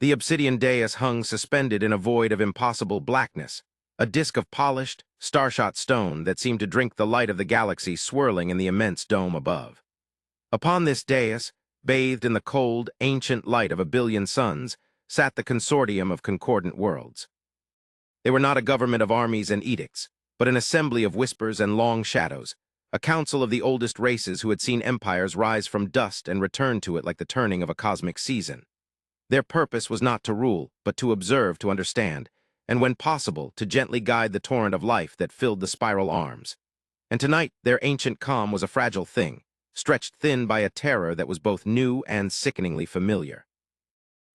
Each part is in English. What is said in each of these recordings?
The obsidian dais hung suspended in a void of impossible blackness, a disk of polished, starshot stone that seemed to drink the light of the galaxy swirling in the immense dome above. Upon this dais, bathed in the cold, ancient light of a billion suns, sat the consortium of concordant worlds. They were not a government of armies and edicts, but an assembly of whispers and long shadows, a council of the oldest races who had seen empires rise from dust and return to it like the turning of a cosmic season. Their purpose was not to rule, but to observe, to understand, and when possible, to gently guide the torrent of life that filled the spiral arms. And tonight, their ancient calm was a fragile thing, stretched thin by a terror that was both new and sickeningly familiar.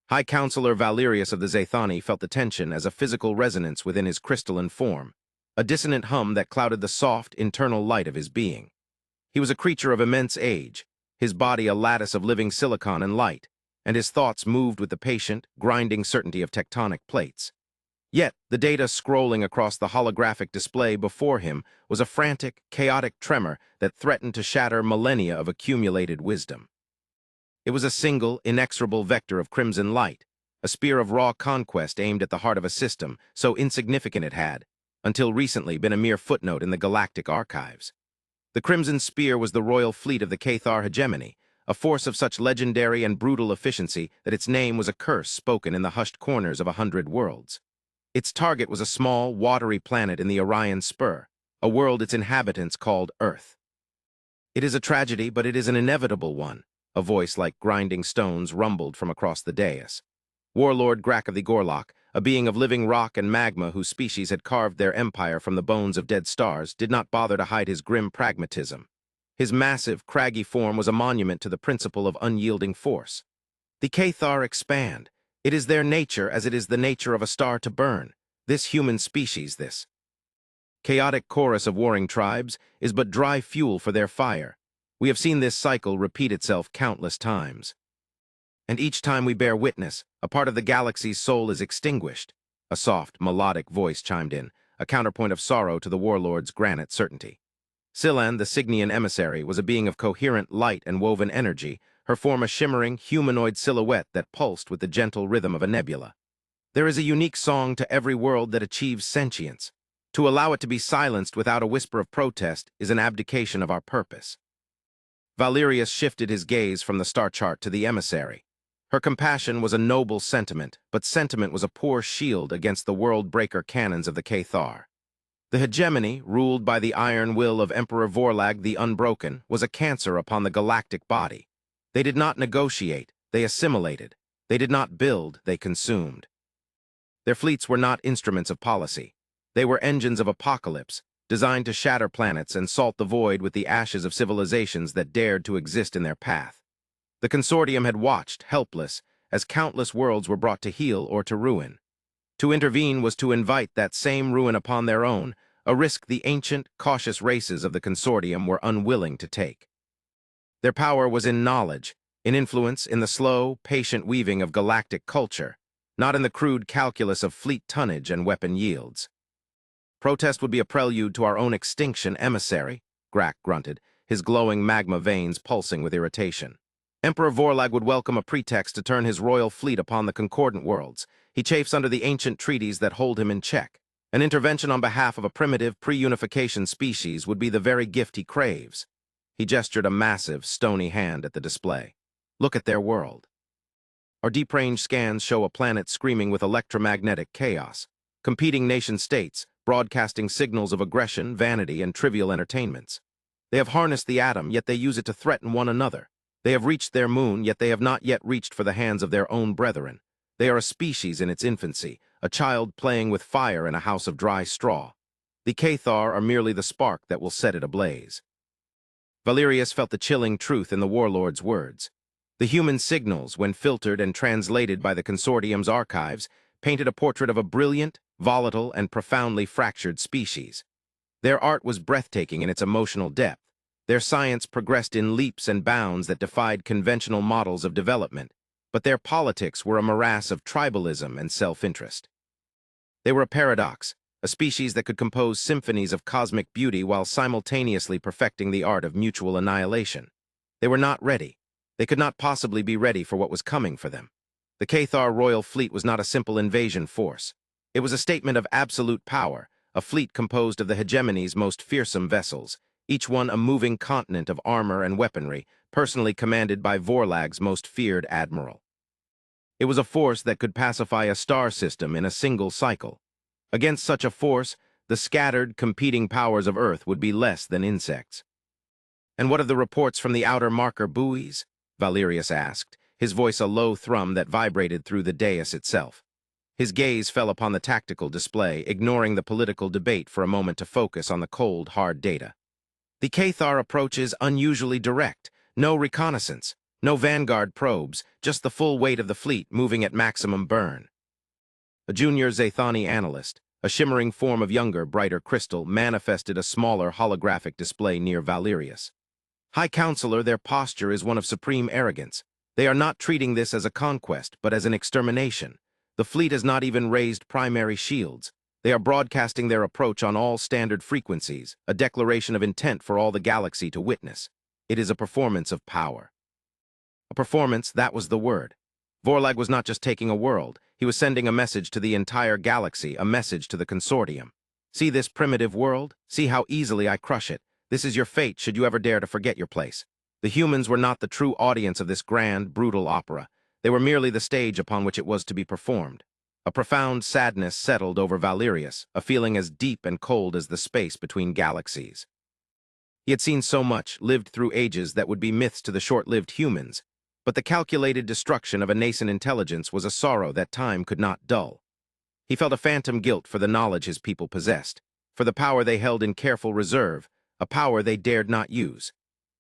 High Counselor Valerius of the Zathani felt the tension as a physical resonance within his crystalline form, a dissonant hum that clouded the soft, internal light of his being. He was a creature of immense age, his body a lattice of living silicon and light, and his thoughts moved with the patient, grinding certainty of tectonic plates. Yet, the data scrolling across the holographic display before him was a frantic, chaotic tremor that threatened to shatter millennia of accumulated wisdom. It was a single, inexorable vector of crimson light, a spear of raw conquest aimed at the heart of a system so insignificant it had, until recently, been a mere footnote in the galactic archives. The Crimson Spear was the royal fleet of the Cathar hegemony, a force of such legendary and brutal efficiency that its name was a curse spoken in the hushed corners of 100 worlds. Its target was a small, watery planet in the Orion Spur, a world its inhabitants called Earth. "It is a tragedy, but it is an inevitable one," a voice like grinding stones rumbled from across the dais. Warlord Grak of the Gorlok, a being of living rock and magma whose species had carved their empire from the bones of dead stars, did not bother to hide his grim pragmatism. His massive, craggy form was a monument to the principle of unyielding force. "The Cathar expand. It is their nature as it is the nature of a star to burn. This human species, this chaotic chorus of warring tribes, is but dry fuel for their fire. We have seen this cycle repeat itself countless times. And each time we bear witness, a part of the galaxy's soul is extinguished," a soft, melodic voice chimed in, a counterpoint of sorrow to the warlord's granite certainty. Silan, the Signian emissary, was a being of coherent light and woven energy, her form a shimmering, humanoid silhouette that pulsed with the gentle rhythm of a nebula. "There is a unique song to every world that achieves sentience. To allow it to be silenced without a whisper of protest is an abdication of our purpose." Valerius shifted his gaze from the star chart to the emissary. Her compassion was a noble sentiment, but sentiment was a poor shield against the world-breaker cannons of the Cathar. The hegemony, ruled by the iron will of Emperor Vorlag the Unbroken, was a cancer upon the galactic body. They did not negotiate, they assimilated. They did not build, they consumed. Their fleets were not instruments of policy. They were engines of apocalypse, designed to shatter planets and salt the void with the ashes of civilizations that dared to exist in their path. The consortium had watched, helpless, as countless worlds were brought to heel or to ruin. To intervene was to invite that same ruin upon their own, a risk the ancient, cautious races of the consortium were unwilling to take. Their power was in knowledge, in influence, in the slow, patient weaving of galactic culture, not in the crude calculus of fleet tonnage and weapon yields. "Protest would be a prelude to our own extinction, emissary," Grak grunted, his glowing magma veins pulsing with irritation. "Emperor Vorlag would welcome a pretext to turn his royal fleet upon the concordant worlds. He chafes under the ancient treaties that hold him in check. An intervention on behalf of a primitive, pre-unification species would be the very gift he craves." He gestured a massive, stony hand at the display. "Look at their world. Our deep-range scans show a planet screaming with electromagnetic chaos, competing nation-states, broadcasting signals of aggression, vanity, and trivial entertainments. They have harnessed the atom, yet they use it to threaten one another. They have reached their moon, yet they have not yet reached for the hands of their own brethren. They are a species in its infancy, a child playing with fire in a house of dry straw. The Cathar are merely the spark that will set it ablaze." Valerius felt the chilling truth in the warlord's words. The human signals, when filtered and translated by the consortium's archives, painted a portrait of a brilliant, volatile, and profoundly fractured species. Their art was breathtaking in its emotional depth. Their science progressed in leaps and bounds that defied conventional models of development, but their politics were a morass of tribalism and self-interest. They were a paradox, a species that could compose symphonies of cosmic beauty while simultaneously perfecting the art of mutual annihilation. They were not ready. They could not possibly be ready for what was coming for them. The Cathar royal fleet was not a simple invasion force. It was a statement of absolute power, a fleet composed of the hegemony's most fearsome vessels, each one a moving continent of armor and weaponry, personally commanded by Vorlag's most feared admiral. It was a force that could pacify a star system in a single cycle. Against such a force, the scattered, competing powers of Earth would be less than insects. "And what of the reports from the outer marker buoys?" Valerius asked, his voice a low thrum that vibrated through the dais itself. His gaze fell upon the tactical display, ignoring the political debate for a moment to focus on the cold, hard data. "The Cathar approach is unusually direct. No reconnaissance, no vanguard probes, just the full weight of the fleet moving at maximum burn." A junior Zathani analyst, a shimmering form of younger, brighter crystal, manifested a smaller holographic display near Valerius. "High Counselor, their posture is one of supreme arrogance. They are not treating this as a conquest, but as an extermination. The fleet has not even raised primary shields. They are broadcasting their approach on all standard frequencies, a declaration of intent for all the galaxy to witness. It is a performance of power." A performance, that was the word. Vorlag was not just taking a world, he was sending a message to the entire galaxy, a message to the consortium. "See this primitive world? See how easily I crush it. This is your fate should you ever dare to forget your place." The humans were not the true audience of this grand, brutal opera. They were merely the stage upon which it was to be performed. A profound sadness settled over Valerius, a feeling as deep and cold as the space between galaxies. He had seen so much, lived through ages that would be myths to the short-lived humans, but the calculated destruction of a nascent intelligence was a sorrow that time could not dull. He felt a phantom guilt for the knowledge his people possessed, for the power they held in careful reserve, a power they dared not use.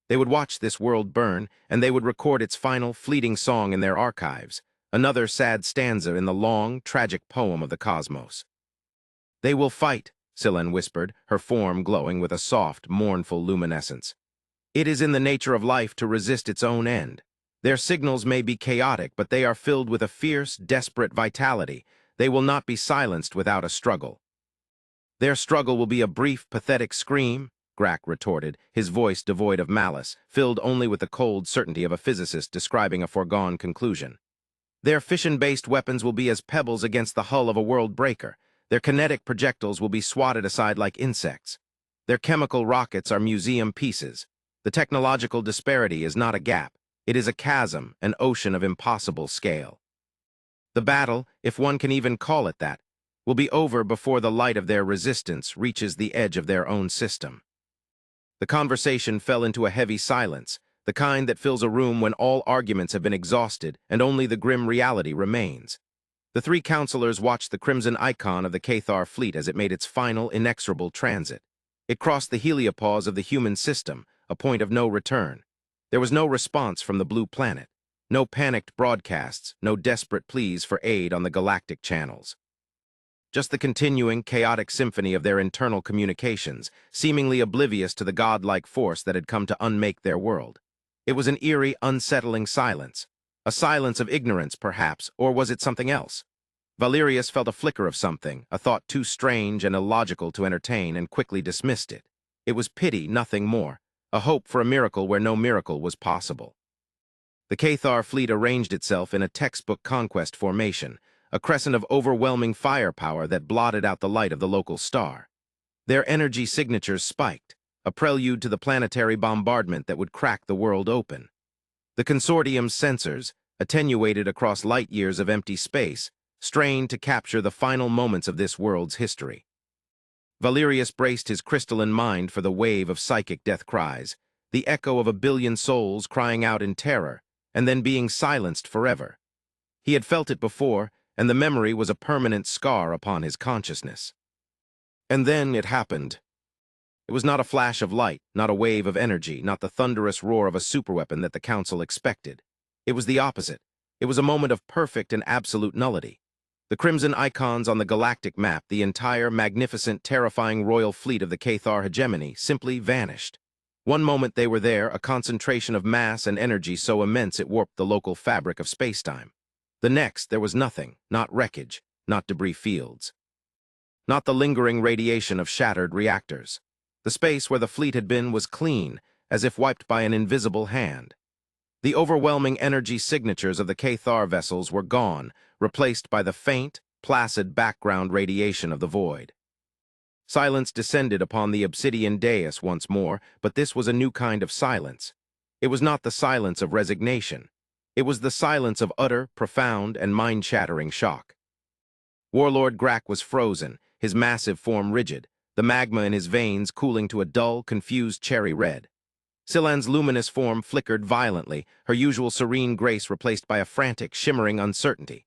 They would watch this world burn, and they would record its final, fleeting song in their archives, another sad stanza in the long, tragic poem of the cosmos. "They will fight," Silen whispered, her form glowing with a soft, mournful luminescence. "It is in the nature of life to resist its own end. Their signals may be chaotic, but they are filled with a fierce, desperate vitality. They will not be silenced without a struggle." "Their struggle will be a brief, pathetic scream," Grack retorted, his voice devoid of malice, filled only with the cold certainty of a physicist describing a foregone conclusion. "Their fission-based weapons will be as pebbles against the hull of a world breaker. Their kinetic projectiles will be swatted aside like insects. Their chemical rockets are museum pieces. The technological disparity is not a gap. It is a chasm, an ocean of impossible scale. The battle, if one can even call it that, will be over before the light of their resistance reaches the edge of their own system." The conversation fell into a heavy silence, the kind that fills a room when all arguments have been exhausted and only the grim reality remains. The three counselors watched the crimson icon of the Cathar fleet as it made its final, inexorable transit. It crossed the heliopause of the human system, a point of no return. There was no response from the blue planet, no panicked broadcasts, no desperate pleas for aid on the galactic channels. Just the continuing, chaotic symphony of their internal communications, seemingly oblivious to the godlike force that had come to unmake their world. It was an eerie, unsettling silence. A silence of ignorance, perhaps, or was it something else? Valerius felt a flicker of something, a thought too strange and illogical to entertain, and quickly dismissed it. It was pity, nothing more, a hope for a miracle where no miracle was possible. The Cathar fleet arranged itself in a textbook conquest formation, a crescent of overwhelming firepower that blotted out the light of the local star. Their energy signatures spiked, a prelude to the planetary bombardment that would crack the world open. The consortium's sensors, attenuated across light years of empty space, strained to capture the final moments of this world's history. Valerius braced his crystalline mind for the wave of psychic death cries, the echo of a billion souls crying out in terror, and then being silenced forever. He had felt it before, and the memory was a permanent scar upon his consciousness. And then it happened. It was not a flash of light, not a wave of energy, not the thunderous roar of a superweapon that the Council expected. It was the opposite. It was a moment of perfect and absolute nullity. The crimson icons on the galactic map, the entire, magnificent, terrifying royal fleet of the Cathar hegemony, simply vanished. One moment they were there, a concentration of mass and energy so immense it warped the local fabric of spacetime. The next, there was nothing, not wreckage, not debris fields. Not the lingering radiation of shattered reactors. The space where the fleet had been was clean, as if wiped by an invisible hand. The overwhelming energy signatures of the Cathar vessels were gone, replaced by the faint, placid background radiation of the void. Silence descended upon the obsidian dais once more, but this was a new kind of silence. It was not the silence of resignation. It was the silence of utter, profound, and mind-shattering shock. Warlord Grak was frozen, his massive form rigid, the magma in his veins cooling to a dull, confused cherry red. Scylan's luminous form flickered violently, her usual serene grace replaced by a frantic, shimmering uncertainty.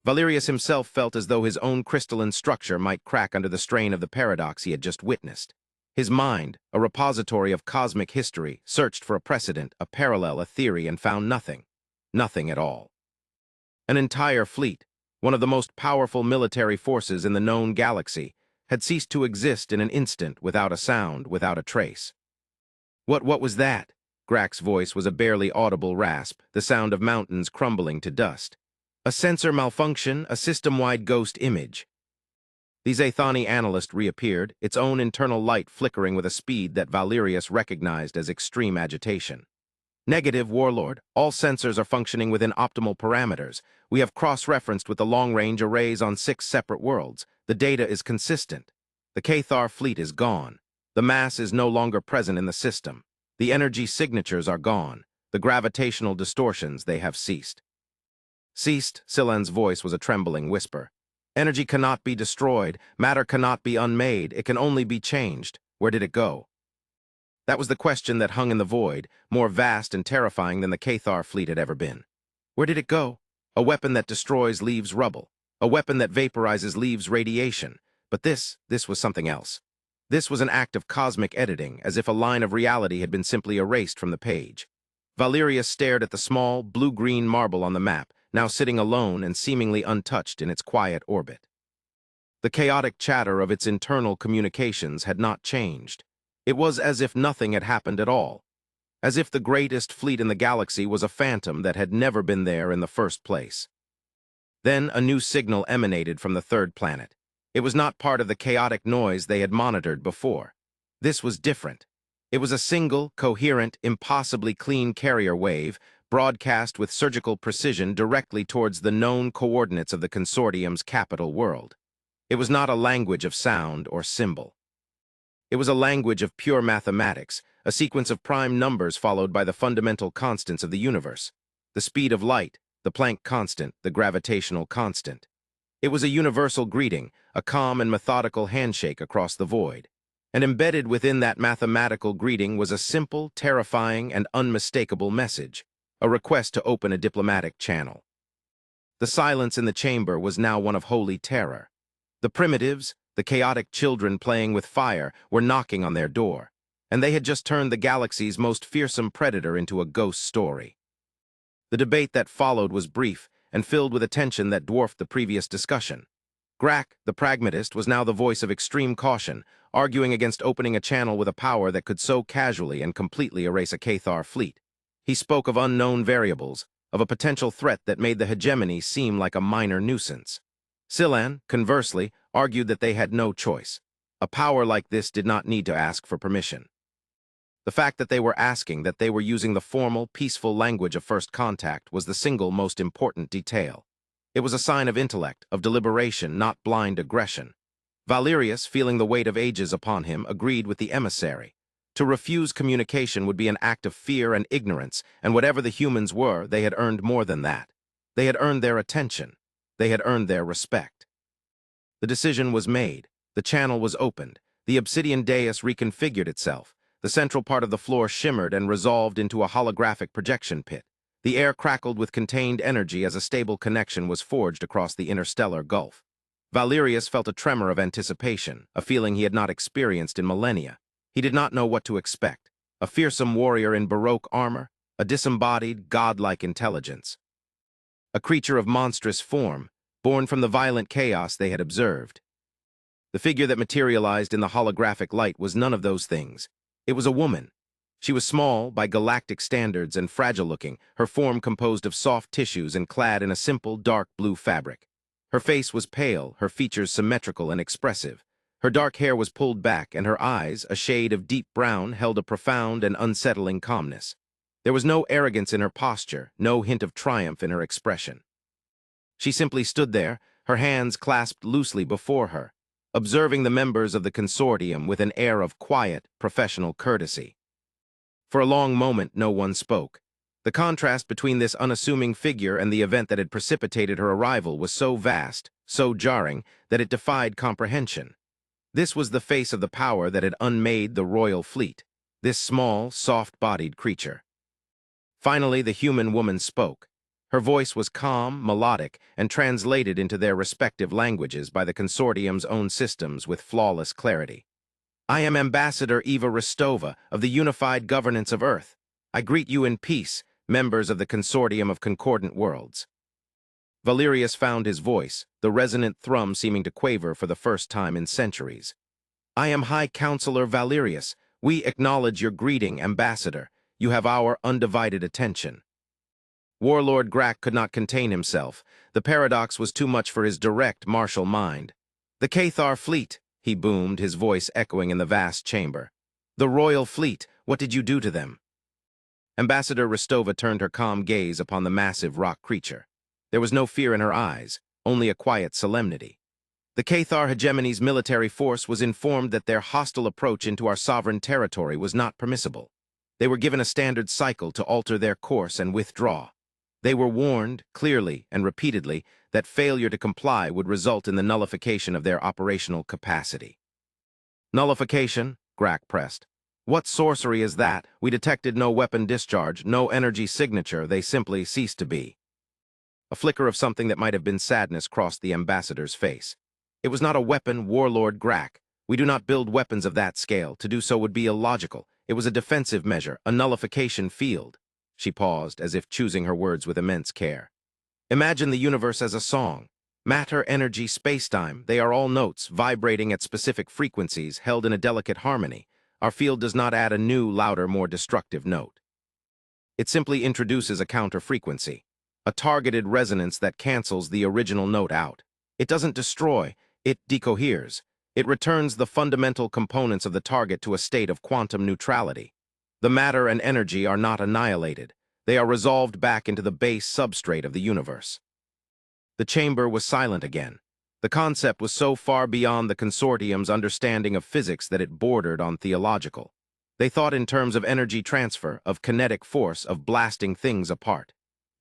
Valerius himself felt as though his own crystalline structure might crack under the strain of the paradox he had just witnessed. His mind, a repository of cosmic history, searched for a precedent, a parallel, a theory, and found nothing. Nothing at all. An entire fleet, one of the most powerful military forces in the known galaxy, had ceased to exist in an instant without a sound, without a trace. What was that? Grak's voice was a barely audible rasp, the sound of mountains crumbling to dust. A sensor malfunction, a system-wide ghost image. The Zathani analyst reappeared, its own internal light flickering with a speed that Valerius recognized as extreme agitation. Negative, Warlord. All sensors are functioning within optimal parameters. We have cross-referenced with the long-range arrays on 6 separate worlds. The data is consistent. The Cathar fleet is gone. The mass is no longer present in the system. The energy signatures are gone. The gravitational distortions, they have ceased. Ceased, Scylan's voice was a trembling whisper. Energy cannot be destroyed. Matter cannot be unmade. It can only be changed. Where did it go? That was the question that hung in the void, more vast and terrifying than the Cathar fleet had ever been. Where did it go? A weapon that destroys leaves rubble. A weapon that vaporizes leaves radiation. But this was something else. This was an act of cosmic editing, as if a line of reality had been simply erased from the page. Valerius stared at the small, blue-green marble on the map, now sitting alone and seemingly untouched in its quiet orbit. The chaotic chatter of its internal communications had not changed. It was as if nothing had happened at all, as if the greatest fleet in the galaxy was a phantom that had never been there in the first place. Then a new signal emanated from the third planet. It was not part of the chaotic noise they had monitored before. This was different. It was a single, coherent, impossibly clean carrier wave, broadcast with surgical precision directly towards the known coordinates of the consortium's capital world. It was not a language of sound or symbol. It was a language of pure mathematics, a sequence of prime numbers followed by the fundamental constants of the universe. The speed of light, the Planck constant, the gravitational constant. It was a universal greeting, a calm and methodical handshake across the void. And embedded within that mathematical greeting was a simple, terrifying, and unmistakable message, a request to open a diplomatic channel. The silence in the chamber was now one of holy terror. The primitives, the chaotic children playing with fire, were knocking on their door, and they had just turned the galaxy's most fearsome predator into a ghost story. The debate that followed was brief and filled with a tension that dwarfed the previous discussion. Grak, the pragmatist, was now the voice of extreme caution, arguing against opening a channel with a power that could so casually and completely erase a Cathar fleet. He spoke of unknown variables, of a potential threat that made the hegemony seem like a minor nuisance. Scylan, conversely, argued that they had no choice. A power like this did not need to ask for permission. The fact that they were asking, that they were using the formal, peaceful language of first contact was the single most important detail. It was a sign of intellect, of deliberation, not blind aggression. Valerius, feeling the weight of ages upon him, agreed with the emissary. To refuse communication would be an act of fear and ignorance, and whatever the humans were, they had earned more than that. They had earned their attention. They had earned their respect. The decision was made. The channel was opened. The obsidian dais reconfigured itself. The central part of the floor shimmered and resolved into a holographic projection pit. The air crackled with contained energy as a stable connection was forged across the interstellar gulf. Valerius felt a tremor of anticipation, a feeling he had not experienced in millennia. He did not know what to expect. A fearsome warrior in Baroque armor, a disembodied, godlike intelligence. A creature of monstrous form, born from the violent chaos they had observed. The figure that materialized in the holographic light was none of those things. It was a woman. She was small by galactic standards and fragile-looking, her form composed of soft tissues and clad in a simple, dark blue fabric. Her face was pale, her features symmetrical and expressive. Her dark hair was pulled back, and her eyes, a shade of deep brown, held a profound and unsettling calmness. There was no arrogance in her posture, no hint of triumph in her expression. She simply stood there, her hands clasped loosely before her, observing the members of the consortium with an air of quiet, professional courtesy. For a long moment, no one spoke. The contrast between this unassuming figure and the event that had precipitated her arrival was so vast, so jarring, that it defied comprehension. This was the face of the power that had unmade the royal fleet, this small, soft-bodied creature. Finally, the human woman spoke. Her voice was calm, melodic, and translated into their respective languages by the consortium's own systems with flawless clarity. I am Ambassador Eva Rostova of the Unified Governance of Earth. I greet you in peace, members of the Consortium of Concordant Worlds. Valerius found his voice, the resonant thrum seeming to quaver for the first time in centuries. I am High Counselor Valerius. We acknowledge your greeting, Ambassador. You have our undivided attention. Warlord Grak could not contain himself. The paradox was too much for his direct, martial mind. The Cathar fleet, he boomed, his voice echoing in the vast chamber. The royal fleet, what did you do to them? Ambassador Rostova turned her calm gaze upon the massive rock creature. There was no fear in her eyes, only a quiet solemnity. The Cathar hegemony's military force was informed that their hostile approach into our sovereign territory was not permissible. They were given a standard cycle to alter their course and withdraw. They were warned, clearly and repeatedly, that failure to comply would result in the nullification of their operational capacity. Nullification? Grak pressed. What sorcery is that? We detected no weapon discharge, no energy signature, they simply ceased to be. A flicker of something that might have been sadness crossed the ambassador's face. It was not a weapon, Warlord Grak. We do not build weapons of that scale. To do so would be illogical. It was a defensive measure, a nullification field. She paused, as if choosing her words with immense care. Imagine the universe as a song. Matter, energy, space-time, they are all notes, vibrating at specific frequencies, held in a delicate harmony. Our field does not add a new, louder, more destructive note. It simply introduces a counter-frequency, a targeted resonance that cancels the original note out. It doesn't destroy, it decoheres. It returns the fundamental components of the target to a state of quantum neutrality. The matter and energy are not annihilated. They are resolved back into the base substrate of the universe. The chamber was silent again. The concept was so far beyond the consortium's understanding of physics that it bordered on theological. They thought in terms of energy transfer, of kinetic force, of blasting things apart.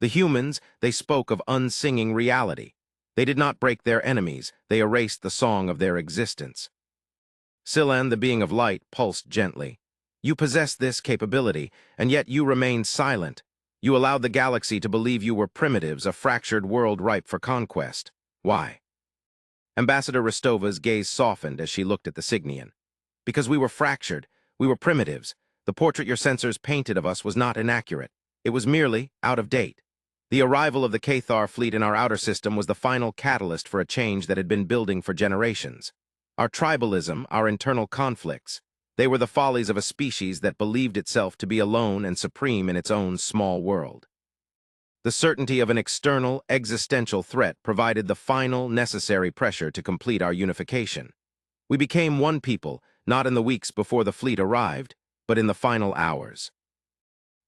The humans, they spoke of unsinging reality. They did not break their enemies, they erased the song of their existence. Silan, the being of light, pulsed gently. You possess this capability, and yet you remained silent. You allowed the galaxy to believe you were primitives, a fractured world ripe for conquest. Why? Ambassador Rostova's gaze softened as she looked at the Signian. Because we were fractured, we were primitives. The portrait your sensors painted of us was not inaccurate. It was merely out of date. The arrival of the Cathar fleet in our outer system was the final catalyst for a change that had been building for generations. Our tribalism, our internal conflicts, they were the follies of a species that believed itself to be alone and supreme in its own small world. The certainty of an external, existential threat provided the final, necessary pressure to complete our unification. We became one people, not in the weeks before the fleet arrived, but in the final hours.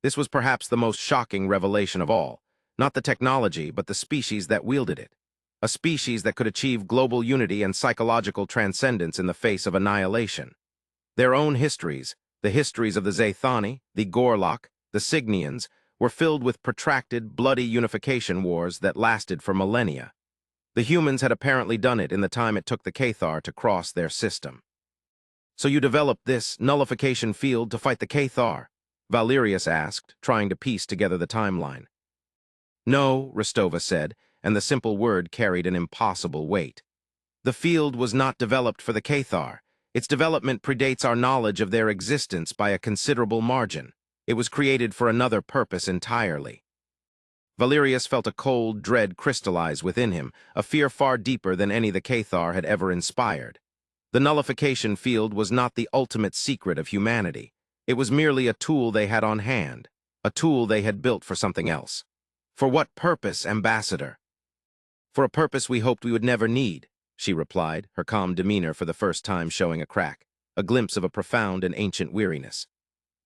This was perhaps the most shocking revelation of all. Not the technology, but the species that wielded it. A species that could achieve global unity and psychological transcendence in the face of annihilation. Their own histories, the histories of the Zathani, the Gorlok, the Signians, were filled with protracted, bloody unification wars that lasted for millennia. The humans had apparently done it in the time it took the Cathar to cross their system. So you developed this nullification field to fight the Cathar? Valerius asked, trying to piece together the timeline. No, Rostova said, and the simple word carried an impossible weight. The field was not developed for the Cathar. Its development predates our knowledge of their existence by a considerable margin. It was created for another purpose entirely. Valerius felt a cold dread crystallize within him, a fear far deeper than any the Cathar had ever inspired. The nullification field was not the ultimate secret of humanity. It was merely a tool they had on hand, a tool they had built for something else. For what purpose, Ambassador? For a purpose we hoped we would never need, she replied, her calm demeanor for the first time showing a crack, a glimpse of a profound and ancient weariness.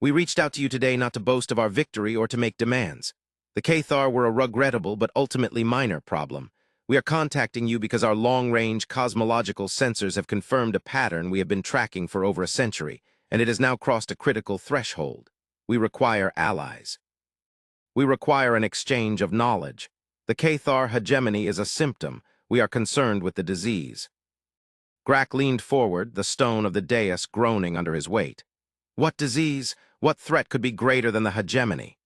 We reached out to you today not to boast of our victory or to make demands. The Cathar were a regrettable but ultimately minor problem. We are contacting you because our long-range cosmological sensors have confirmed a pattern we have been tracking for over a century, and it has now crossed a critical threshold. We require allies. We require an exchange of knowledge. The Cathar hegemony is a symptom. We are concerned with the disease. Grak leaned forward, the stone of the dais groaning under his weight. What disease? What threat could be greater than the hegemony?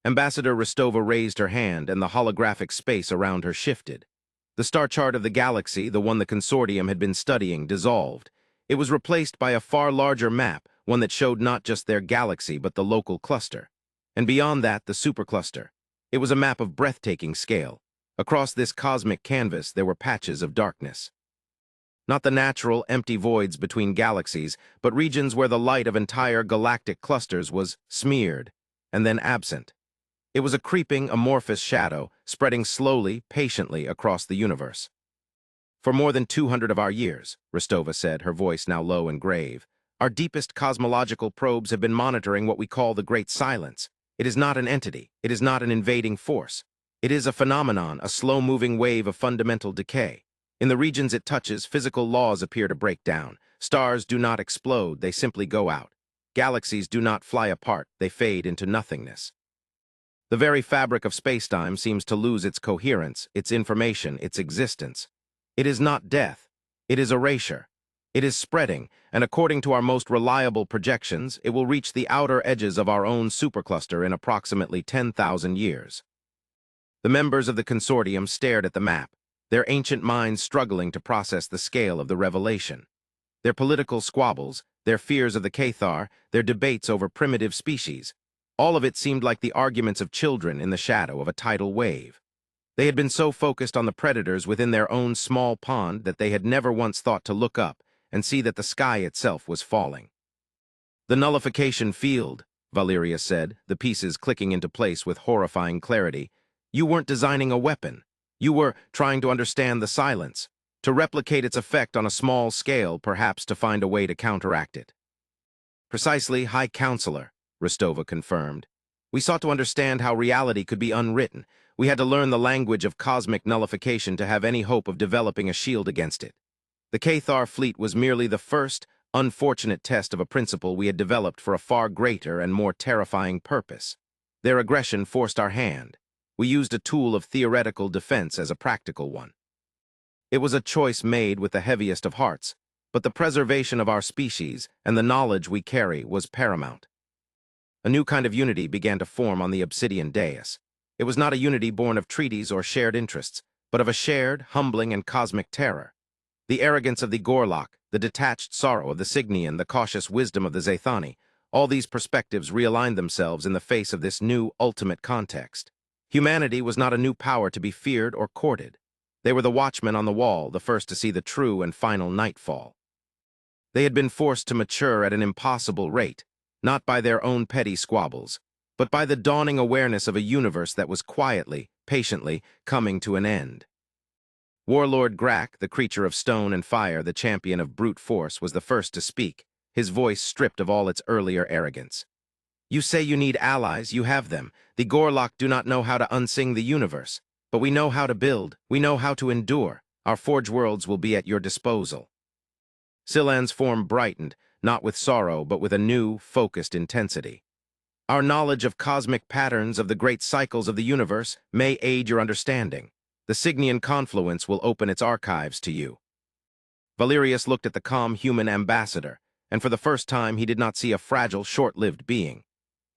Ambassador Rostova raised her hand, and the holographic space around her shifted. The star chart of the galaxy, the one the consortium had been studying, dissolved. It was replaced by a far larger map, one that showed not just their galaxy but the local cluster. And beyond that, the supercluster. It was a map of breathtaking scale. Across this cosmic canvas, there were patches of darkness. Not the natural, empty voids between galaxies, but regions where the light of entire galactic clusters was smeared, and then absent. It was a creeping, amorphous shadow, spreading slowly, patiently across the universe. For more than 200 of our years, Rostova said, her voice now low and grave, our deepest cosmological probes have been monitoring what we call the Great Silence. It is not an entity. It is not an invading force. It is a phenomenon, a slow-moving wave of fundamental decay. In the regions it touches, physical laws appear to break down. Stars do not explode, they simply go out. Galaxies do not fly apart, they fade into nothingness. The very fabric of spacetime seems to lose its coherence, its information, its existence. It is not death. It is erasure. It is spreading, and according to our most reliable projections, it will reach the outer edges of our own supercluster in approximately 10,000 years. The members of the consortium stared at the map, their ancient minds struggling to process the scale of the revelation. Their political squabbles, their fears of the Cathar, their debates over primitive species, all of it seemed like the arguments of children in the shadow of a tidal wave. They had been so focused on the predators within their own small pond that they had never once thought to look up and see that the sky itself was falling. The nullification field, Valeria said, the pieces clicking into place with horrifying clarity. You weren't designing a weapon. You were trying to understand the silence, to replicate its effect on a small scale, perhaps to find a way to counteract it. Precisely, High Counselor, Rostova confirmed. We sought to understand how reality could be unwritten. We had to learn the language of cosmic nullification to have any hope of developing a shield against it. The Cathar fleet was merely the first, unfortunate test of a principle we had developed for a far greater and more terrifying purpose. Their aggression forced our hand. We used a tool of theoretical defense as a practical one. It was a choice made with the heaviest of hearts, but the preservation of our species and the knowledge we carry was paramount. A new kind of unity began to form on the obsidian dais. It was not a unity born of treaties or shared interests, but of a shared, humbling, and cosmic terror. The arrogance of the Gorlok, the detached sorrow of the Signian, the cautious wisdom of the Zathani, all these perspectives realigned themselves in the face of this new, ultimate context. Humanity was not a new power to be feared or courted. They were the watchmen on the wall, the first to see the true and final nightfall. They had been forced to mature at an impossible rate, not by their own petty squabbles, but by the dawning awareness of a universe that was quietly, patiently, coming to an end. Warlord Grak, the creature of stone and fire, the champion of brute force, was the first to speak, his voice stripped of all its earlier arrogance. You say you need allies, you have them. The Gorlok do not know how to unsing the universe, but we know how to build, we know how to endure. Our forge worlds will be at your disposal. Silan's form brightened, not with sorrow, but with a new, focused intensity. Our knowledge of cosmic patterns of the great cycles of the universe may aid your understanding. The Signian confluence will open its archives to you. Valerius looked at the calm human ambassador, and for the first time he did not see a fragile, short-lived being.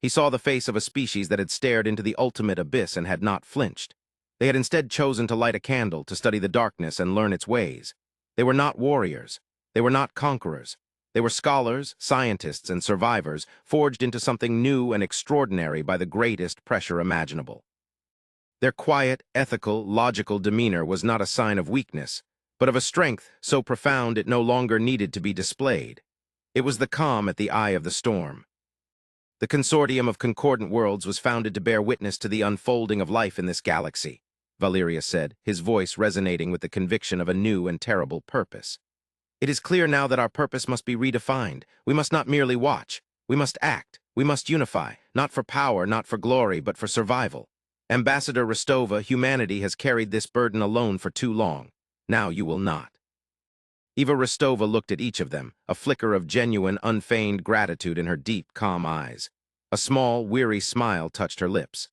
He saw the face of a species that had stared into the ultimate abyss and had not flinched. They had instead chosen to light a candle, to study the darkness and learn its ways. They were not warriors. They were not conquerors. They were scholars, scientists, and survivors, forged into something new and extraordinary by the greatest pressure imaginable. Their quiet, ethical, logical demeanor was not a sign of weakness, but of a strength so profound it no longer needed to be displayed. It was the calm at the eye of the storm. The consortium of concordant worlds was founded to bear witness to the unfolding of life in this galaxy, Valerius said, his voice resonating with the conviction of a new and terrible purpose. It is clear now that our purpose must be redefined. We must not merely watch. We must act. We must unify, not for power, not for glory, but for survival. Ambassador Rostova, humanity has carried this burden alone for too long. Now you will not. Eva Rostova looked at each of them, a flicker of genuine, unfeigned gratitude in her deep, calm eyes. A small, weary smile touched her lips.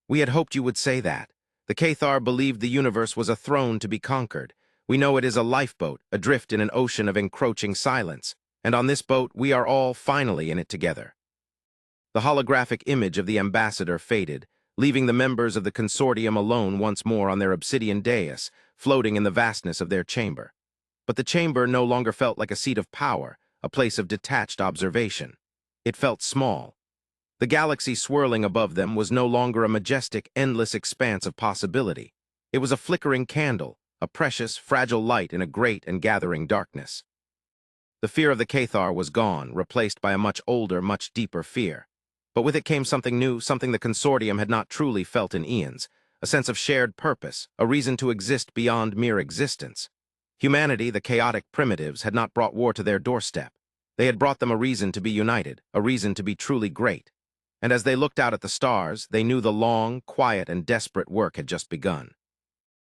We had hoped you would say that. The Cathar believed the universe was a throne to be conquered. We know it is a lifeboat, adrift in an ocean of encroaching silence. And on this boat, we are all finally in it together. The holographic image of the ambassador faded, leaving the members of the consortium alone once more on their obsidian dais, floating in the vastness of their chamber. But the chamber no longer felt like a seat of power, a place of detached observation. It felt small. The galaxy swirling above them was no longer a majestic, endless expanse of possibility. It was a flickering candle, a precious, fragile light in a great and gathering darkness. The fear of the Cathar was gone, replaced by a much older, much deeper fear. But with it came something new, something the consortium had not truly felt in eons, a sense of shared purpose, a reason to exist beyond mere existence. Humanity, the chaotic primitives, had not brought war to their doorstep. They had brought them a reason to be united, a reason to be truly great. And as they looked out at the stars, they knew the long, quiet, and desperate work had just begun.